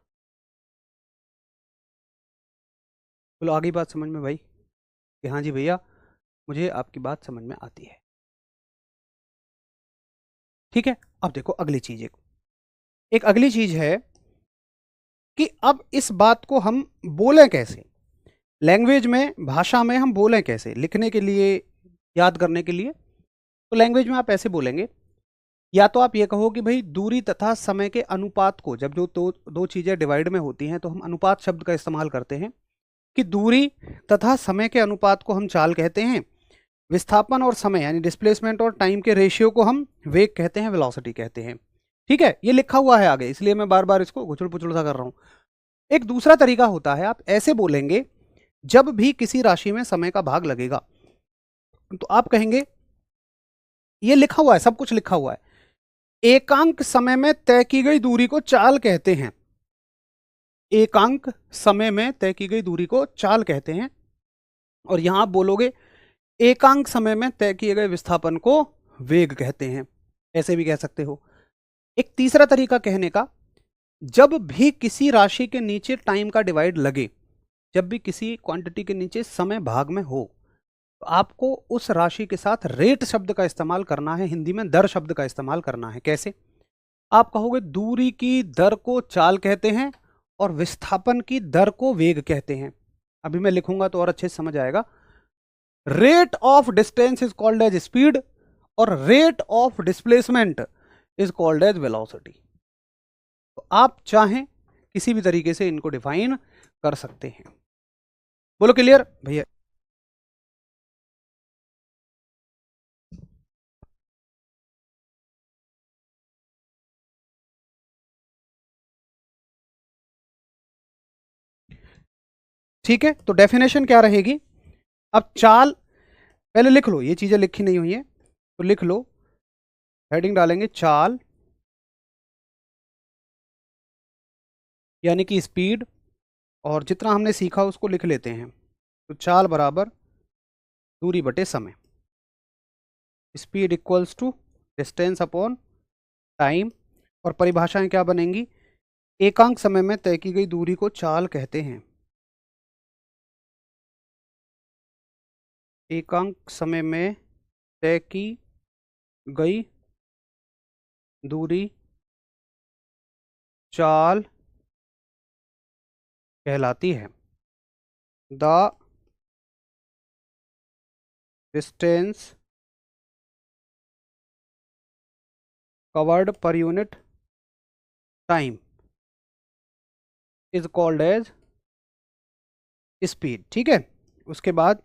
बोलो आगे बात समझ में भाई कि हाँ जी भैया मुझे आपकी बात समझ में आती है। ठीक है, अब देखो अगली चीज, एक अगली चीज है कि अब इस बात को हम बोलें कैसे, लैंग्वेज में, भाषा में हम बोलें कैसे, लिखने के लिए, याद करने के लिए। तो लैंग्वेज में आप ऐसे बोलेंगे, या तो आप ये कहो कि भाई दूरी तथा समय के अनुपात को, जब जो दो चीजें डिवाइड में होती हैं तो हम अनुपात शब्द का इस्तेमाल करते हैं कि दूरी तथा समय के अनुपात को हम चाल कहते हैं, विस्थापन और समय यानी डिस्प्लेसमेंट और टाइम के रेशियो को हम वेग कहते हैं, वेलोसिटी कहते हैं। ठीक है, ये लिखा हुआ है आगे, इसलिए मैं बार बार इसको घुचड़ पुचड़ सा कर रहा हूं। एक दूसरा तरीका होता है, आप ऐसे बोलेंगे, जब भी किसी राशि में समय का भाग लगेगा तो आप कहेंगे, ये लिखा हुआ है, सब कुछ लिखा हुआ है, एकांक समय में तय की गई दूरी को चाल कहते हैं, एकांक समय में तय की गई दूरी को चाल कहते हैं। और यहां आप बोलोगे एकांक समय में तय किए गए विस्थापन को वेग कहते हैं, ऐसे भी कह सकते हो। एक तीसरा तरीका कहने का, जब भी किसी राशि के नीचे टाइम का डिवाइड लगे, जब भी किसी क्वांटिटी के नीचे समय भाग में हो, तो आपको उस राशि के साथ रेट शब्द का इस्तेमाल करना है, हिंदी में दर शब्द का इस्तेमाल करना है। कैसे? आप कहोगे दूरी की दर को चाल कहते हैं और विस्थापन की दर को वेग कहते हैं। अभी मैं लिखूंगा तो और अच्छे से समझ आएगा। Rate of distance is called as speed और rate of displacement is called as velocity. तो आप चाहें किसी भी तरीके से इनको डिफाइन कर सकते हैं। बोलो क्लियर भैया? ठीक है, तो डेफिनेशन क्या रहेगी? अब चाल पहले लिख लो, ये चीजें लिखी नहीं हुई है तो लिख लो, हेडिंग डालेंगे चाल यानी कि स्पीड, और जितना हमने सीखा उसको लिख लेते हैं। तो चाल बराबर दूरी बटे समय, speed equals to distance upon time, और परिभाषाएं क्या बनेंगी? एकांक समय में तय की गई दूरी को चाल कहते हैं, एकांक समय में तय की गई दूरी चाल कहलाती है। The distance covered per unit time is called as speed. ठीक है, उसके बाद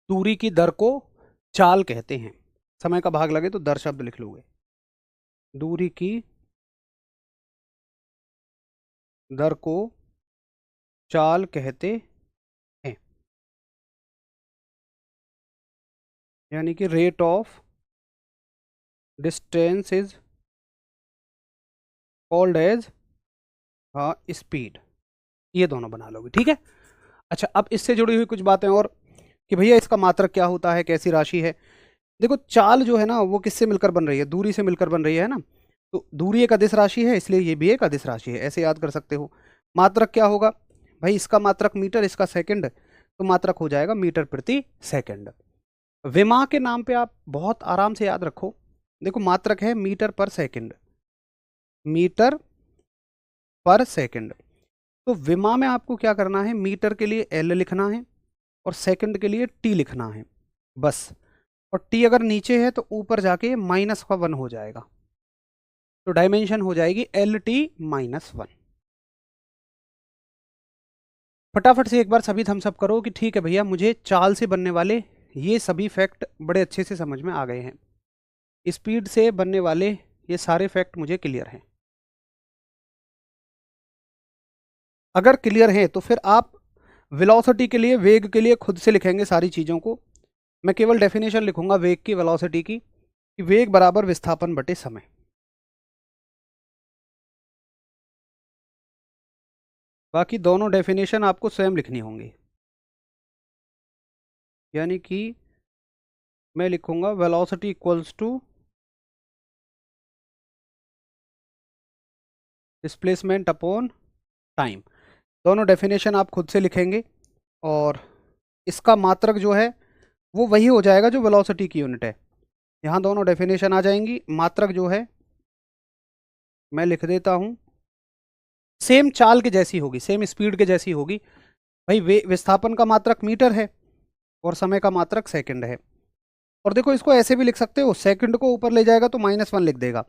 दूरी की दर को चाल कहते हैं, समय का भाग लगे तो दर शब्द लिख लोगे, दूरी की दर को चाल कहते हैं, यानी कि rate of distance is called as speed. ये दोनों बना लोगे। ठीक है, अच्छा अब इससे जुड़ी हुई कुछ बातें और कि भैया इसका मात्रक क्या होता है, कैसी राशि है। देखो चाल जो है ना वो किससे मिलकर बन रही है? दूरी से मिलकर बन रही है ना। तो दूरी एक अदिश राशि है, इसलिए ये भी एक अदिश राशि है, ऐसे याद कर सकते हो। मात्रक क्या होगा भाई? इसका मात्रक मीटर, इसका सेकंड, तो मात्रक हो जाएगा मीटर प्रति सेकंड। विमा के नाम पे आप बहुत आराम से याद रखो, देखो मात्रक है मीटर पर सेकंड, मीटर पर सेकंड। तो विमा में आपको क्या करना है, मीटर के लिए एल लिखना है और सेकंड के लिए टी लिखना है बस। और टी अगर नीचे है तो ऊपर जाके माइनस का 1 हो जाएगा, तो डायमेंशन हो जाएगी एल टी -1। फटाफट से एक बार सभी थम्स अप करो कि ठीक है भैया, मुझे चाल से बनने वाले ये सभी फैक्ट बड़े अच्छे से समझ में आ गए हैं, स्पीड से बनने वाले ये सारे फैक्ट मुझे क्लियर हैं। अगर क्लियर हैं तो फिर आप वेलोसिटी के लिए, वेग के लिए खुद से लिखेंगे सारी चीज़ों को। मैं केवल डेफिनेशन लिखूंगा वेग की, वेलोसिटी की, कि वेग बराबर विस्थापन बटे समय। बाकी दोनों डेफिनेशन आपको स्वयं लिखनी होंगी। यानी कि मैं लिखूंगा velocity equals to displacement upon time. दोनों डेफिनेशन आप खुद से लिखेंगे और इसका मात्रक जो है वो वही हो जाएगा जो वेलोसिटी की यूनिट है। यहाँ दोनों डेफिनेशन आ जाएंगी। मात्रक जो है मैं लिख देता हूँ, सेम चाल के जैसी होगी, सेम स्पीड के जैसी होगी। भाई विस्थापन का मात्रक मीटर है और समय का मात्रक सेकंड है। और देखो इसको ऐसे भी लिख सकते हो, सेकंड को ऊपर ले जाएगा तो -1 लिख देगा।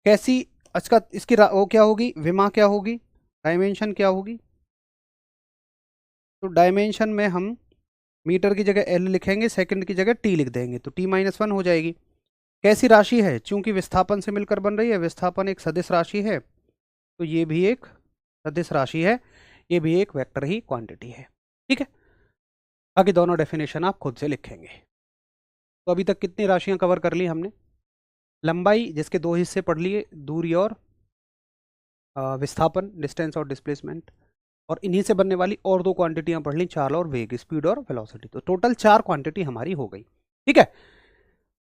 कैसी, अच्छा इसकी वो क्या होगी, विमा क्या होगी, डायमेंशन क्या होगी। तो डायमेंशन में हम मीटर की जगह एल लिखेंगे, सेकंड की जगह टी लिख देंगे, तो t-1 हो जाएगी। कैसी राशि है, चूंकि विस्थापन से मिलकर बन रही है, विस्थापन एक सदिश राशि है, तो ये भी एक सदिश राशि है, ये भी एक वेक्टर ही क्वांटिटी है। ठीक है, आगे दोनों डेफिनेशन आप खुद से लिखेंगे। तो अभी तक कितनी राशियां कवर कर ली हमने। लंबाई जिसके दो हिस्से पढ़ लिए, दूरी और विस्थापन, डिस्टेंस और डिस्प्लेसमेंट, और इन्हीं से बनने वाली और दो क्वांटिटियां पढ़ ली, चाल और वेग, स्पीड और वेलोसिटी। तो टोटल 4 क्वांटिटी हमारी हो गई। ठीक है,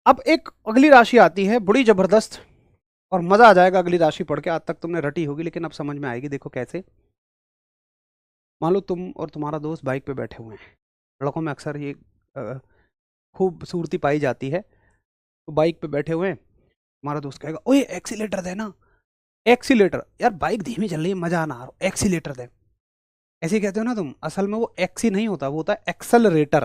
अब एक अगली राशि आती है बड़ी जबरदस्त, और मजा आ जाएगा अगली राशि पढ़ के। आज तक तुमने रटी होगी लेकिन अब समझ में आएगी। देखो कैसे, मान लो तुम और तुम्हारा दोस्त बाइक पे बैठे हुए हैं। लड़कों में अक्सर ये खूबसूरती पाई जाती है। तो बाइक पे बैठे हुए हैं, हमारा दोस्त कहेगा ओए एक्सीलेटर देना। एक्सीलेटर, यार बाइक धीमी चल रही है, मजा ना आ रहा, एक्सीलेटर दे। ऐसे ही कहते हो ना तुम, असल में वो एक्सी नहीं होता, वो होता है एक्सेलरेटर।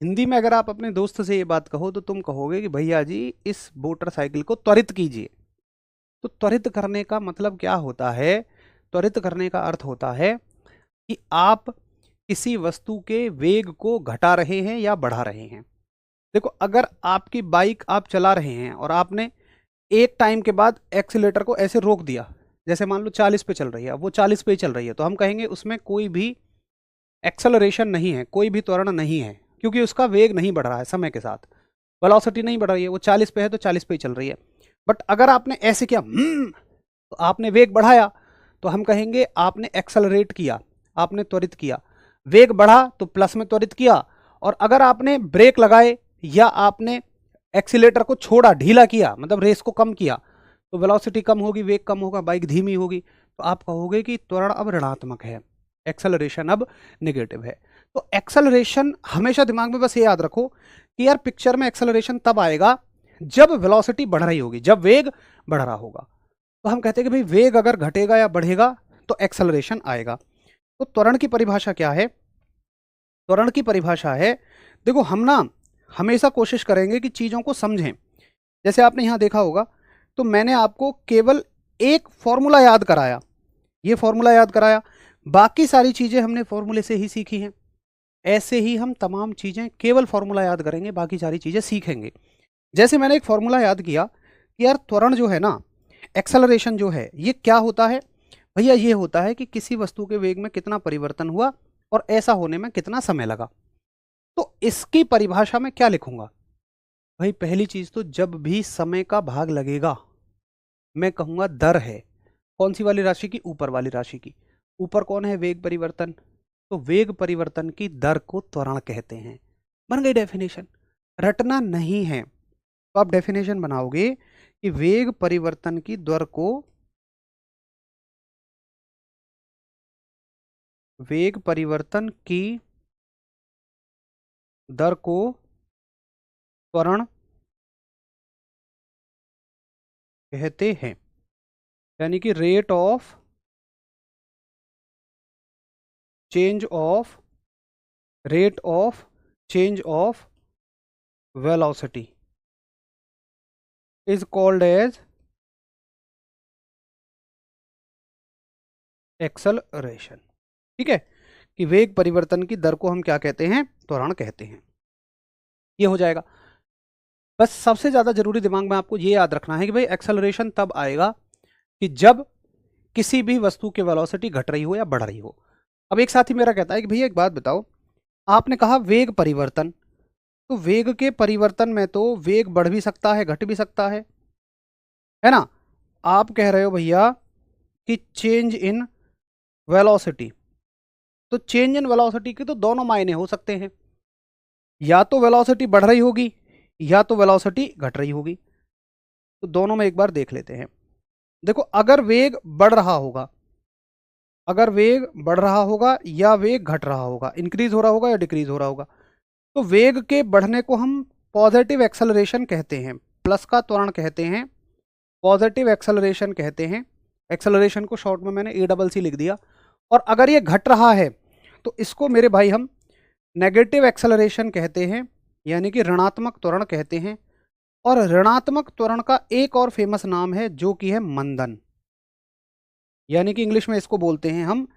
हिंदी में अगर आप अपने दोस्त से ये बात कहो तो तुम कहोगे कि भैया जी इस मोटरसाइकिल को त्वरित कीजिए। तो त्वरित करने का मतलब क्या होता है, त्वरित करने का अर्थ होता है कि आप किसी वस्तु के वेग को घटा रहे हैं या बढ़ा रहे हैं। देखो अगर आपकी बाइक आप चला रहे हैं और आपने एक टाइम के बाद एक्सीलेटर को ऐसे रोक दिया, जैसे मान लो 40 पे चल रही है, वो 40 पे ही चल रही है, तो हम कहेंगे उसमें कोई भी एक्सेलरेशन नहीं है, कोई भी त्वरण नहीं है, क्योंकि उसका वेग नहीं बढ़ रहा है समय के साथ, वेलोसिटी नहीं बढ़ रही है, वो 40 पे है तो 40 पे ही चल रही है। बट अगर आपने ऐसे किया तो आपने वेग बढ़ाया, तो हम कहेंगे आपने एक्सेलरेट किया, आपने त्वरित किया। वेग बढ़ा तो प्लस में त्वरित किया, और अगर आपने ब्रेक लगाए या आपने एक्सीलेटर को छोड़ा, ढीला किया, मतलब रेस को कम किया, तो वेलोसिटी कम होगी, वेग कम होगा, बाइक धीमी होगी। तो आप कहोगे कि त्वरण अब ऋणात्मक है, एक्सेलरेशन अब नेगेटिव है। तो एक्सेलरेशन हमेशा दिमाग में बस ये याद रखो कि यार पिक्चर में एक्सेलरेशन तब आएगा जब वेलोसिटी बढ़ रही होगी, जब वेग बढ़ रहा होगा। तो हम कहते हैं कि भाई वेग अगर घटेगा या बढ़ेगा तो एक्सेलरेशन आएगा। तो त्वरण की परिभाषा क्या है, त्वरण की परिभाषा है, देखो हम ना हमेशा कोशिश करेंगे कि चीज़ों को समझें। जैसे आपने यहाँ देखा होगा, तो मैंने आपको केवल एक फॉर्मूला याद कराया, ये फॉर्मूला याद कराया, बाकी सारी चीज़ें हमने फॉर्मूले से ही सीखी हैं। ऐसे ही हम तमाम चीज़ें केवल फॉर्मूला याद करेंगे, बाकी सारी चीज़ें सीखेंगे। जैसे मैंने एक फॉर्मूला याद किया कि यार त्वरण जो है ना, एक्सेलरेशन जो है, ये क्या होता है भैया, ये होता है कि किसी वस्तु के वेग में कितना परिवर्तन हुआ और ऐसा होने में कितना समय लगा। तो इसकी परिभाषा में क्या लिखूंगा भाई, पहली चीज तो जब भी समय का भाग लगेगा मैं कहूंगा दर है। कौन सी वाली राशि की, ऊपर वाली राशि की। ऊपर कौन है, वेग परिवर्तन, तो वेग परिवर्तन की दर को त्वरण कहते हैं। बन गई डेफिनेशन, रटना नहीं है। तो आप डेफिनेशन बनाओगे कि वेग परिवर्तन की दर को, वेग परिवर्तन की दर को त्वरण कहते हैं, यानी कि rate of change of rate of change of velocity is called as acceleration. ठीक है, कि वेग परिवर्तन की दर को हम क्या कहते हैं, त्वरण कहते हैं। ये हो जाएगा। बस सबसे ज़्यादा जरूरी दिमाग में आपको ये याद रखना है कि भाई एक्सेलरेशन तब आएगा कि जब किसी भी वस्तु की वेलोसिटी घट रही हो या बढ़ रही हो। अब एक साथी मेरा कहता है कि भैया एक बात बताओ, आपने कहा वेग परिवर्तन, तो वेग के परिवर्तन में तो वेग बढ़ भी सकता है घट भी सकता है ना। आप कह रहे हो भैया कि चेंज इन वेलोसिटी, तो चेंज इन वेलोसिटी के तो दोनों मायने हो सकते हैं, या तो वेलोसिटी बढ़ रही होगी या तो वेलोसिटी घट रही होगी। तो दोनों में एक बार देख लेते हैं। देखो, अगर वेग बढ़ रहा होगा, अगर वेग बढ़ रहा होगा या वेग घट रहा होगा, इंक्रीज हो रहा होगा या डिक्रीज हो रहा होगा, तो वेग के बढ़ने को हम पॉजिटिव एक्सेलरेशन कहते हैं, प्लस का त्वरण कहते हैं, पॉजिटिव एक्सेलरेशन कहते हैं। एक्सेलरेशन को शॉर्ट में मैंने ACC लिख दिया। और अगर ये घट रहा है तो इसको मेरे भाई हम नेगेटिव एक्सेलरेशन कहते हैं, यानी कि ऋणात्मक त्वरण कहते हैं। और ऋणात्मक त्वरण का एक और फेमस नाम है जो कि है मंदन, यानी कि इंग्लिश में इसको बोलते हैं हम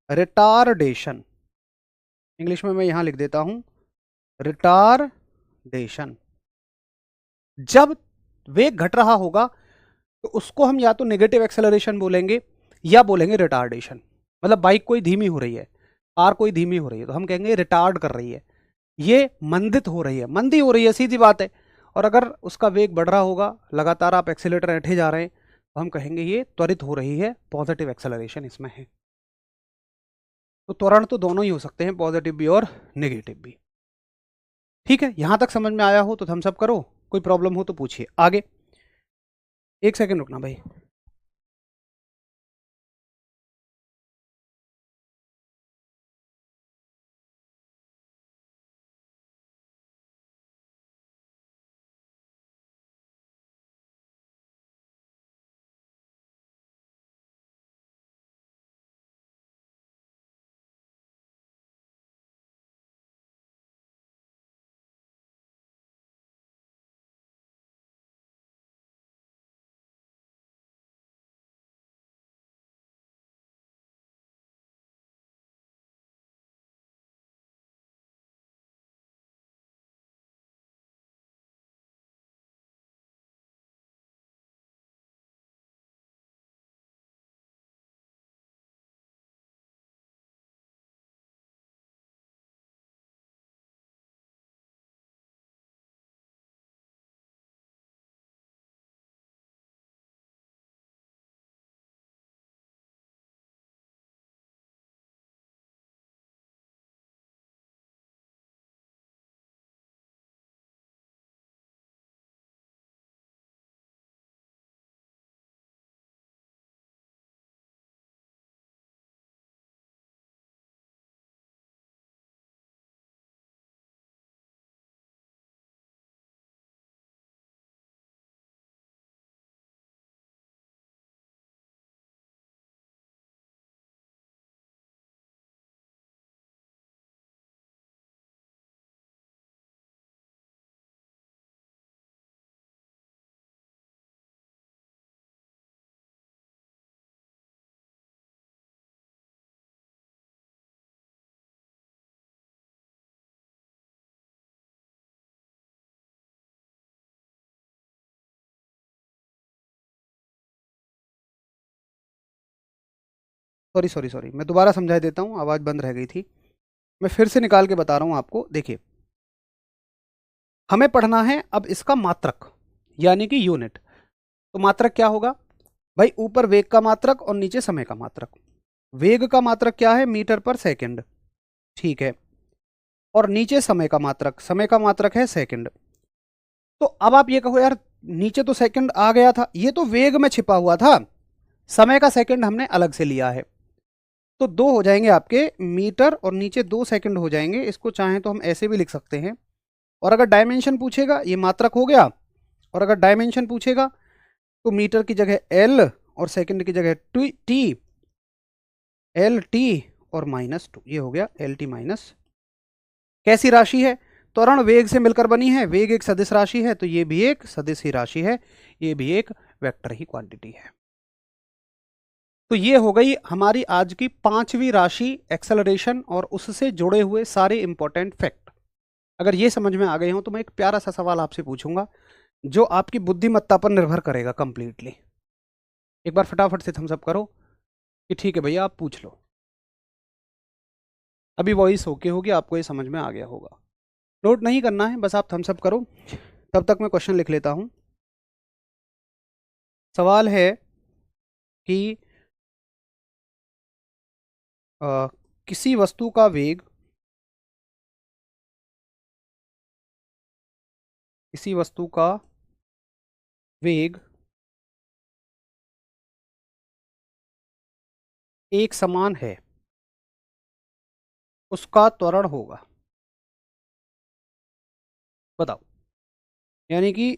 रिटार्डेशन। इंग्लिश में मैं यहां लिख देता हूं रिटार्डेशन। जब वेग घट रहा होगा तो उसको हम या तो नेगेटिव एक्सेलरेशन बोलेंगे या बोलेंगे रिटार्डेशन। मतलब बाइक कोई धीमी हो रही है, कार कोई धीमी हो रही है, तो हम कहेंगे रिटार्ड कर रही है, ये मंदित हो रही है, मंदी हो रही है, सीधी बात है। और अगर उसका वेग बढ़ रहा होगा, लगातार आप एक्सीलेटर ऐंठे जा रहे हैं, तो हम कहेंगे ये त्वरित हो रही है, पॉजिटिव एक्सेलरेशन इसमें है। तो त्वरण तो दोनों ही हो सकते हैं, पॉजिटिव भी और नेगेटिव भी। ठीक है, यहां तक समझ में आया हो तो थम्स अप करो, कोई प्रॉब्लम हो तो पूछिए आगे। एक सेकंड रुकना भाई। सॉरी सॉरी सॉरी, मैं दोबारा समझा देता हूँ, आवाज़ बंद रह गई थी। मैं फिर से निकाल के बता रहा हूँ आपको। देखिए, हमें पढ़ना है अब इसका मात्रक, यानी कि यूनिट। तो मात्रक क्या होगा भाई? ऊपर वेग का मात्रक और नीचे समय का मात्रक। वेग का मात्रक क्या है? मीटर पर सेकंड, ठीक है। और नीचे समय का मात्रक, समय का मात्रक है सेकंड। तो अब आप ये कहो यार, नीचे तो सेकंड आ गया था, ये तो वेग में छिपा हुआ था, समय का सेकंड हमने अलग से लिया है। तो दो हो जाएंगे आपके मीटर और नीचे 2 सेकंड हो जाएंगे। इसको चाहें तो हम ऐसे भी लिख सकते हैं। और अगर डायमेंशन पूछेगा, ये मात्रक हो गया। और अगर डायमेंशन पूछेगा तो मीटर की जगह एल और सेकंड की जगह टी, एल टी और -2, ये हो गया LT माइनस। कैसी राशि है? त्वरण वेग से मिलकर बनी है, वेग एक सदिश राशि है, तो ये भी एक सदिश ही राशि है, ये भी एक वेक्टर ही क्वांटिटी है। तो ये हो गई हमारी आज की 5वीं राशि एक्सेलरेशन और उससे जुड़े हुए सारे इंपॉर्टेंट फैक्ट। अगर ये समझ में आ गए हो तो मैं एक प्यारा सा सवाल आपसे पूछूंगा जो आपकी बुद्धिमत्ता पर निर्भर करेगा कंप्लीटली। एक बार फटाफट से थम्स अप करो कि ठीक है भैया, आप पूछ लो। अभी वॉइस ओके होगी, आपको ये समझ में आ गया होगा। नोट नहीं करना है, बस आप थम्स अप करो, तब तक मैं क्वेश्चन लिख लेता हूं। सवाल है कि किसी वस्तु का वेग, किसी वस्तु का वेग एक समान है, उसका त्वरण होगा। बताओ, यानी कि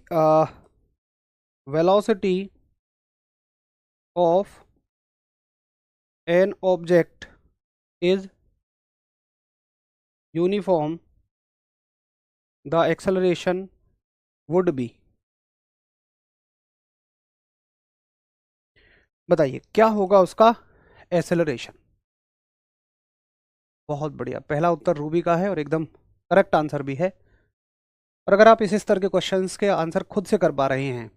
velocity of an object is uniform, the acceleration would be. बताइए क्या होगा उसका एक्सेलरेशन। बहुत बढ़िया, पहला उत्तर रूबी का है और एकदम करेक्ट आंसर भी है। और अगर आप इस स्तर के क्वेश्चंस के आंसर खुद से कर पा रहे हैं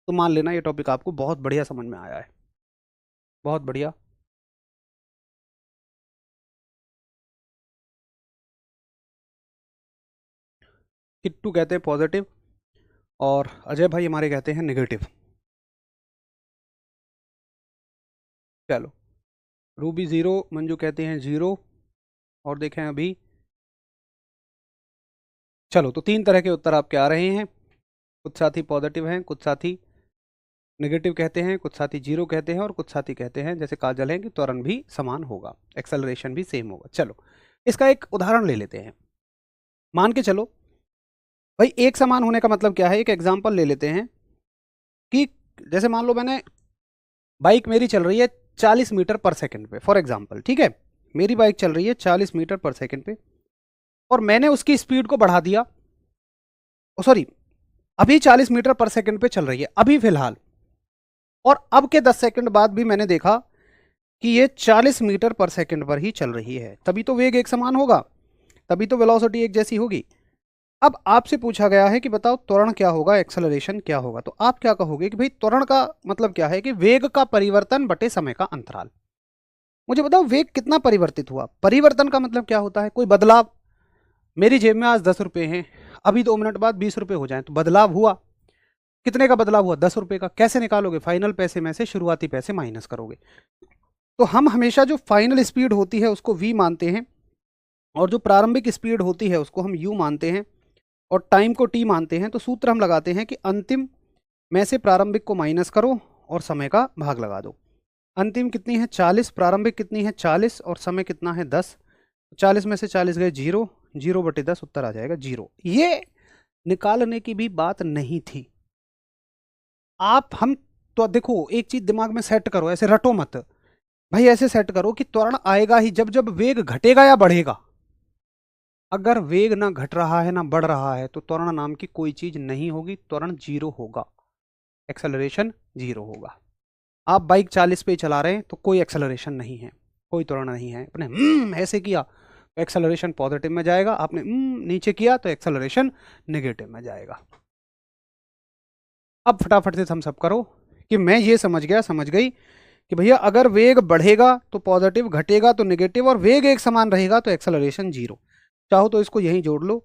तो मान लेना ये टॉपिक आपको बहुत बढ़िया समझ में आया है। बहुत बढ़िया। किट्टू कहते हैं पॉजिटिव और अजय भाई हमारे कहते हैं नेगेटिव। चलो, रूबी 0, मंजू कहते हैं 0, और देखें अभी। चलो, तो 3 तरह के उत्तर आपके आ रहे हैं। कुछ साथी पॉजिटिव हैं, कुछ साथी नेगेटिव कहते हैं, कुछ साथी 0 कहते हैं और कुछ साथी कहते हैं जैसे काजल है कि त्वरण भी समान होगा, एक्सेलरेशन भी सेम होगा। चलो, इसका एक उदाहरण ले लेते हैं। मान के चलो भाई, एक समान होने का मतलब क्या है, एक एग्जाम्पल ले लेते हैं कि जैसे मान लो मैंने बाइक मेरी चल रही है 40 मीटर पर सेकंड पे, फॉर एग्जाम्पल, ठीक है। मेरी बाइक चल रही है 40 मीटर पर सेकंड पे और मैंने उसकी स्पीड को बढ़ा दिया। सॉरी, अभी 40 मीटर पर सेकंड पे चल रही है अभी फिलहाल, और अब के 10 सेकंड बाद भी मैंने देखा कि ये 40 मीटर पर सेकंड पर ही चल रही है। तभी तो वेग एक समान होगा, तभी तो वेलोसिटी एक जैसी होगी। अब आपसे पूछा गया है कि बताओ त्वरण क्या होगा, एक्सेलरेशन क्या होगा। तो आप क्या कहोगे कि भाई त्वरण का मतलब क्या है कि वेग का परिवर्तन बटे समय का अंतराल। मुझे बताओ वेग कितना परिवर्तित हुआ। परिवर्तन का मतलब क्या होता है, कोई बदलाव। मेरी जेब में आज 10 रुपए हैं, अभी 2 मिनट बाद 20 रुपए हो जाए तो बदलाव हुआ। कितने का बदलाव हुआ? 10 रुपए का। कैसे निकालोगे? फाइनल पैसे में से शुरुआती पैसे माइनस करोगे। तो हम हमेशा जो फाइनल स्पीड होती है उसको v मानते हैं और जो प्रारंभिक स्पीड होती है उसको हम u मानते हैं और टाइम को t मानते हैं। तो सूत्र हम लगाते हैं कि अंतिम में से प्रारंभिक को माइनस करो और समय का भाग लगा दो। अंतिम कितनी है? 40, प्रारंभिक कितनी है? 40 और समय कितना है? 10। 40 में से 40 गए 0, 0/10 उत्तर आ जाएगा 0। ये निकालने की भी बात नहीं थी। हम तो देखो, एक चीज दिमाग में सेट करो, ऐसे रटो मत भाई, ऐसे सेट करो कि त्वरण आएगा ही जब जब वेग घटेगा या बढ़ेगा। अगर वेग ना घट रहा है ना बढ़ रहा है तो त्वरण नाम की कोई चीज नहीं होगी, त्वरण 0 होगा, एक्सेलरेशन 0 होगा। आप बाइक 40 पे चला रहे हैं तो कोई एक्सेलरेशन नहीं है, कोई त्वरण नहीं है। आपने ऐसे किया तो एक्सेलरेशन पॉजिटिव में जाएगा, आपने नीचे किया तो एक्सेलरेशन नेगेटिव में जाएगा। अब फटाफट से थम्स अप करो कि मैं ये समझ गया, समझ गई कि भैया अगर वेग बढ़ेगा तो पॉजिटिव, घटेगा तो नेगेटिव, और वेग एक समान रहेगा तो एक्सेलरेशन 0। चाहो तो इसको यहीं जोड़ लो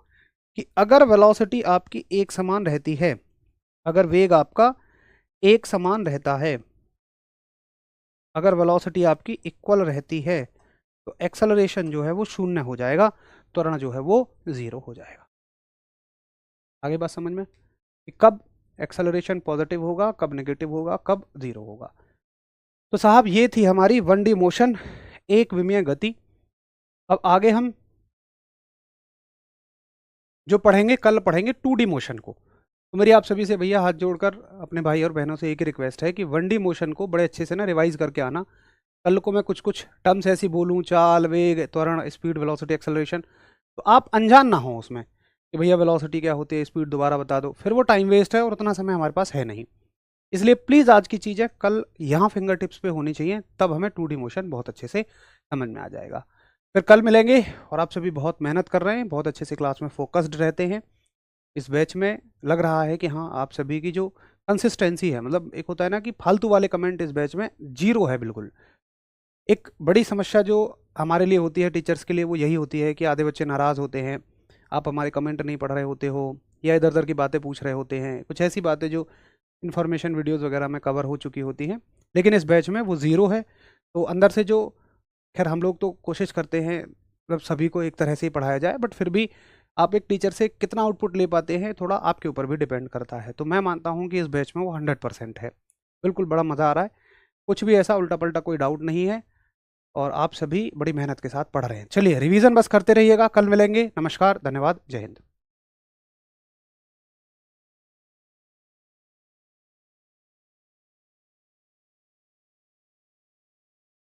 कि अगर वेलोसिटी आपकी एक समान रहती है, अगर वेग आपका एक समान रहता है, अगर वेलोसिटी आपकी इक्वल रहती है तो एक्सेलरेशन जो है वो 0 हो जाएगा, त्वरण जो है वो 0 हो जाएगा। आगे बात समझ में कि कब एक्सेलरेशन पॉजिटिव होगा, कब नेगेटिव होगा, कब 0 होगा। तो साहब ये थी हमारी 1D मोशन, एक विमीय गति। अब आगे हम जो पढ़ेंगे, कल पढ़ेंगे 2D मोशन को। तो मेरी आप सभी से भैया हाथ जोड़कर अपने भाई और बहनों से एक ही रिक्वेस्ट है कि 1D मोशन को बड़े अच्छे से ना रिवाइज करके आना, कल को मैं कुछ कुछ टर्म्स ऐसी बोलूँ, चाल, वेग, त्वरण, स्पीड, वेलोसिटी, एक्सेलरेशन, तो आप अनजान ना हो उसमें कि भैया वेलोसिटी क्या होती है, स्पीड दोबारा बता दो, फिर वो टाइम वेस्ट है और उतना समय हमारे पास है नहीं। इसलिए प्लीज़ आज की चीज़ें कल यहाँ फिंगर टिप्स पे होनी चाहिए, तब हमें 2D मोशन बहुत अच्छे से समझ में आ जाएगा। फिर कल मिलेंगे, और आप सभी बहुत मेहनत कर रहे हैं, बहुत अच्छे से क्लास में फोकस्ड रहते हैं। इस बैच में लग रहा है कि हाँ, आप सभी की जो कंसिस्टेंसी है, मतलब एक होता है ना कि फालतू वाले कमेंट इस बैच में जीरो है बिल्कुल। एक बड़ी समस्या जो हमारे लिए होती है टीचर्स के लिए, वो यही होती है कि आधे बच्चे नाराज़ होते हैं, आप हमारे कमेंट नहीं पढ़ रहे होते हो, या इधर उधर की बातें पूछ रहे होते हैं, कुछ ऐसी बातें जो इन्फॉर्मेशन वीडियोस वगैरह में कवर हो चुकी होती हैं, लेकिन इस बैच में वो ज़ीरो है। तो अंदर से जो, खैर हम लोग तो कोशिश करते हैं मतलब सभी को एक तरह से ही पढ़ाया जाए, बट फिर भी आप एक टीचर से कितना आउटपुट ले पाते हैं, थोड़ा आपके ऊपर भी डिपेंड करता है। तो मैं मानता हूँ कि इस बैच में वो 100% है। बिल्कुल, बड़ा मज़ा आ रहा है, कुछ भी ऐसा उल्टा पल्टा कोई डाउट नहीं है, और आप सभी बड़ी मेहनत के साथ पढ़ रहे हैं। चलिए रिवीजन बस करते रहिएगा, कल मिलेंगे। नमस्कार, धन्यवाद, जय हिंद।